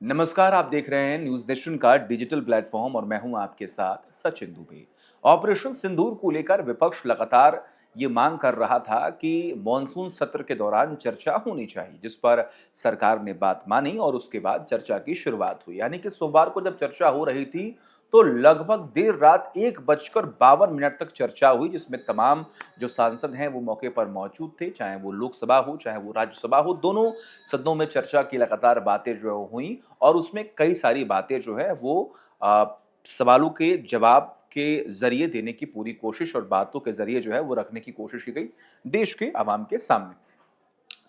नमस्कार, आप देख रहे हैं न्यूज़ नेशन का डिजिटल प्लेटफॉर्म और मैं हूं आपके साथ सचिन दुबे। ऑपरेशन सिंदूर को लेकर विपक्ष लगातार ये मांग कर रहा था कि मॉनसून सत्र के दौरान चर्चा होनी चाहिए, जिस पर सरकार ने बात मानी और उसके बाद चर्चा की शुरुआत हुई। यानी कि सोमवार को जब चर्चा हो रही थी, तो लगभग देर रात 1:52 तक चर्चा हुई, जिसमें तमाम जो सांसद हैं वो मौके पर मौजूद थे, चाहे वो लोकसभा हो, चाहे वो राज्यसभा हो, दोनों सदनों में चर्चा की लगातार बातें जो है हुई और उसमें कई सारी बातें जो है वो अ, सवालों के जवाब के ज़रिए देने की पूरी कोशिश और बातों के ज़रिए जो है वो रखने की कोशिश की गई देश के आवाम के सामने।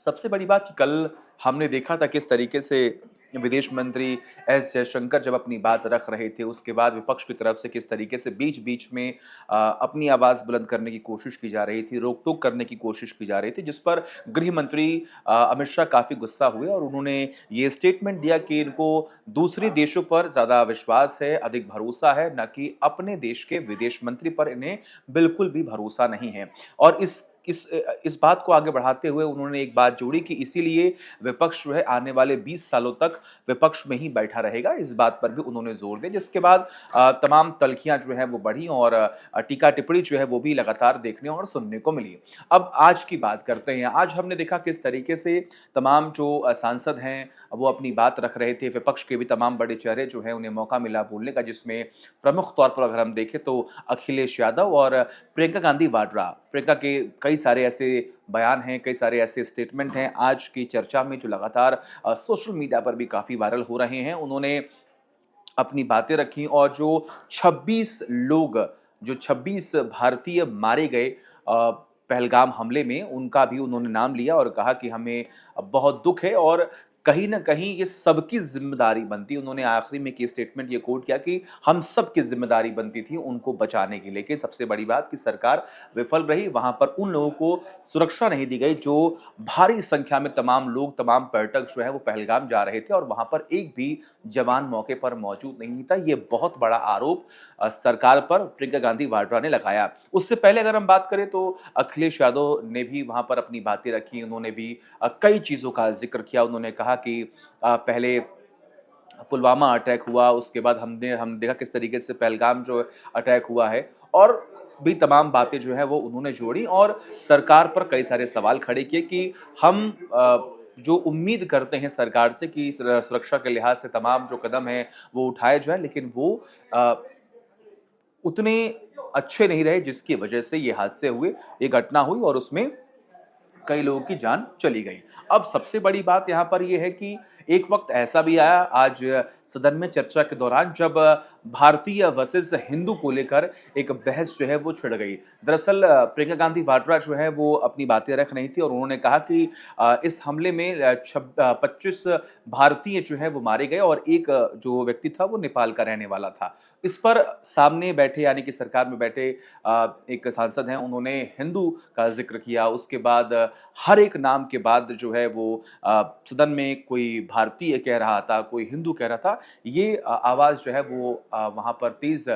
सबसे बड़ी बात कि कल हमने देखा था किस तरीके से विदेश मंत्री एस जयशंकर जब अपनी बात रख रहे थे, उसके बाद विपक्ष की तरफ से किस तरीके से बीच-बीच में अपनी आवाज़ बुलंद करने की कोशिश की जा रही थी, रोक-टोक करने की कोशिश की जा रही थी, जिस पर गृह मंत्री अमित शाह काफ़ी गुस्सा हुए और उन्होंने ये स्टेटमेंट दिया कि इनको दूसरे देशों पर ज़्यादा विश्वास है, अधिक भरोसा है, ना कि अपने देश के विदेश मंत्री पर इन्हें बिल्कुल भी भरोसा नहीं है। और इस बात को आगे बढ़ाते हुए उन्होंने एक बात जोड़ी कि इसीलिए विपक्ष जो है आने वाले 20 सालों तक विपक्ष में ही बैठा रहेगा, इस बात पर भी उन्होंने ज़ोर दिया, जिसके बाद तमाम तल्खियाँ जो हैं वो बढ़ी और टीका-टिप्पणी जो है वो भी लगातार देखने और सुनने को मिली। अब आज की बात करते हैं, आज हमने देखा किस तरीके से तमाम जो सांसद हैं, वो अपनी बात रख रहे थे, विपक्ष के भी तमाम बड़े चेहरे जो हैं उन्हें मौका मिला बोलने का, जिसमें प्रमुख तौर पर अगर हम देखें तो अखिलेश यादव और प्रियंका गांधी वाड्रा। प्रियंका के कई सारे ऐसे बयान हैं, कई सारे ऐसे स्टेटमेंट हैं आज की चर्चा में जो लगातार सोशल मीडिया पर भी काफ़ी वायरल हो रहे हैं। उन्होंने अपनी बातें रखी और जो 26 भारतीय मारे गए पहलगाम हमले में, उनका भी उन्होंने नाम लिया और कहा कि हमें बहुत दुःख है और कहीं न कहीं ये सबकी ज़िम्मेदारी बनती है। उन्होंने आखिरी में एक स्टेटमेंट ये कोट किया कि हम सबकी ज़िम्मेदारी बनती थी उनको बचाने की। लेकिन सबसे बड़ी बात कि सरकार विफल रही, वहाँ पर उन लोगों को सुरक्षा नहीं दी गई जो भारी संख्या में तमाम लोग, तमाम पर्यटक जो हैं वो पहलगाम जा रहे थे और वहाँ पर एक भी जवान मौके पर मौजूद नहीं था। ये बहुत बड़ा आरोप सरकार पर प्रियंका गांधी वाड्रा ने लगाया। उससे पहले अगर हम बात करें तो अखिलेश यादव ने भी वहाँ पर अपनी बातें रखी। उन्होंने भी कई चीज़ों का ज़िक्र किया। उन्होंने कहा कि पहले पुलवामा अटैक हुआ, उसके बाद हम देखा किस तरीके से पहलगाम जो अटैक हुआ है और भी तमाम बातें जो हैं वो उन्होंने जोड़ी और सरकार पर कई सारे सवाल खड़े किए कि हम जो उम्मीद करते हैं सरकार से कि सुरक्षा के लिहाज से तमाम जो कदम हैं वो उठाए जाएँ, लेकिन वो अ, उतने अच्छे नहीं रहे जिसकी वजह से ये हादसे हुए, ये घटना हुई और उसमें कई लोगों की जान चली गई। अब सबसे बड़ी बात यहाँ पर ये है कि एक वक़्त ऐसा भी आया आज सदन में चर्चा के दौरान जब भारतीय वर्सेस हिंदू को लेकर एक बहस जो है वो छिड़ गई। दरअसल प्रियंका गांधी वाड्रा जो है वो अपनी बातें रख रही थी और उन्होंने कहा कि इस हमले में 25 भारतीय जो है वो मारे गए और एक जो व्यक्ति था वो नेपाल का रहने वाला था। इस पर सामने बैठे यानी कि सरकार में बैठे एक सांसद हैं, उन्होंने हिंदू का ज़िक्र किया। उसके बाद हर एक नाम के बाद जो है वो सदन में कोई भारतीय कह रहा था, कोई हिंदू कह रहा था। ये आवाज़ जो है वो वहाँ पर तेज़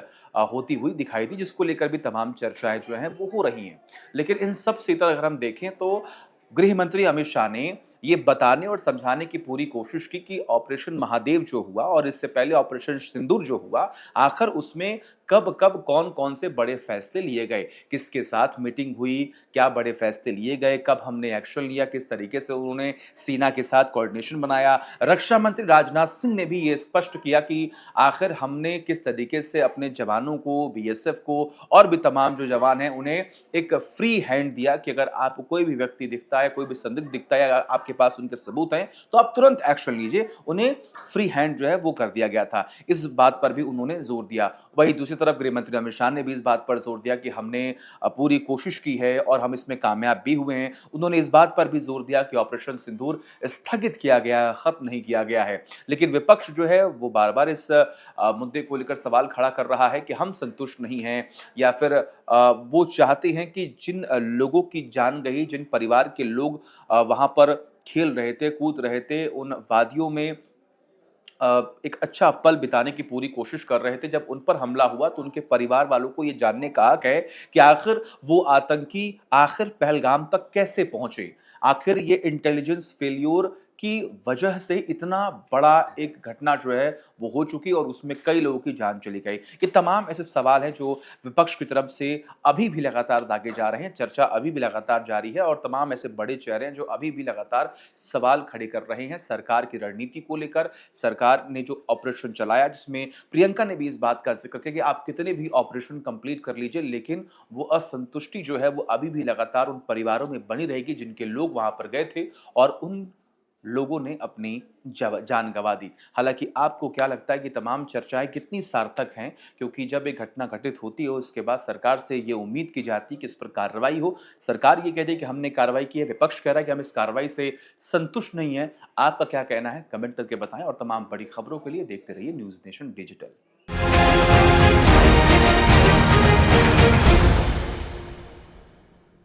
होती हुई दिखाई दी, जिसको लेकर भी तमाम चर्चाएँ जो हैं वो हो रही हैं। लेकिन इन सब से इतर अगर हम देखें तो गृह मंत्री अमित शाह ने ये बताने और समझाने की पूरी कोशिश की कि ऑपरेशन महादेव जो हुआ और इससे पहले ऑपरेशन सिंदूर जो हुआ, आखिर उसमें कब-कब, कौन-कौन से बड़े फैसले लिए गए, किसके साथ मीटिंग हुई, क्या बड़े फैसले लिए गए, कब हमने एक्शन लिया, किस तरीके से उन्होंने सेना के साथ कोऑर्डिनेशन बनाया। रक्षा मंत्री राजनाथ सिंह ने भी ये स्पष्ट किया कि आखिर हमने किस तरीके से अपने जवानों को, बीएसएफ को और भी तमाम जो जवान हैं, उन्हें एक फ्री हैंड दिया कि अगर आपको कोई भी व्यक्ति दिखता है, कोई भी संदिग्ध दिखता है या आपके पास उनके सबूत हैं, तो आप तुरंत एक्शन लीजिए। उन्हें फ्री हैंड जो है वो कर दिया गया था। इस बात पर भी उन्होंने ज़ोर दिया। वहीं दूसरी तरफ गृह मंत्री अमित शाह ने भी इस बात पर ज़ोर दिया कि हमने पूरी कोशिश की है और हम इसमें कामयाब भी हुए हैं। उन्होंने इस बात पर भी ज़ोर दिया कि ऑपरेशन सिंदूर स्थगित किया गया है, खत्म नहीं किया गया है। लेकिन विपक्ष जो है वो बार-बार इस मुद्दे को लेकर सवाल खड़ा कर रहा है कि हम संतुष्ट नहीं हैं या फिर वो चाहते हैं कि जिन लोगों की जान गई, जिन परिवार के लोग वहाँ पर खेल रहे थे, कूद रहे थे, उन वादियों में एक अच्छा पल बिताने की पूरी कोशिश कर रहे थे। जब उन पर हमला हुआ तो उनके परिवार वालों को ये जानने का हक है कि आखिर वो आतंकी आखिर पहलगाम तक कैसे पहुँचे? आखिर ये इंटेलिजेंस फेल्योर की वजह से इतना बड़ा एक घटना जो है वो हो चुकी और उसमें कई लोगों की जान चली गई। ये तमाम ऐसे सवाल हैं जो विपक्ष की तरफ से अभी भी लगातार दागे जा रहे हैं, चर्चा अभी भी लगातार जारी है और तमाम ऐसे बड़े चेहरे हैं जो अभी भी लगातार सवाल खड़े कर रहे हैं सरकार की रणनीति को लेकर, सरकार ने जो ऑपरेशन चलाया जिसमें प्रियंका ने भी इस बात का ज़िक्र किया कि आप कितने भी ऑपरेशन कंप्लीट कर लीजिए लेकिन वो असंतुष्टि जो है वो अभी भी लगातार उन परिवारों में बनी रहेगी जिनके लोग वहाँ पर गए थे और उन लोगों ने अपनी जान गँवा दी। हालाँकि आपको क्या लगता है कि तमाम चर्चाएँ कितनी सार्थक हैं? क्योंकि जब एक घटना घटित होती है उसके बाद सरकार से ये उम्मीद की जाती है कि इस पर कार्रवाई हो। सरकार ये कह रही है कि हमने कार्रवाई की है, विपक्ष कह रहा है कि हम इस कार्रवाई से संतुष्ट नहीं हैं। आपका क्या कहना है? कमेंट करके बताएँ और तमाम बड़ी खबरों के लिए देखते रहिए न्यूज़ नेशन डिजिटल।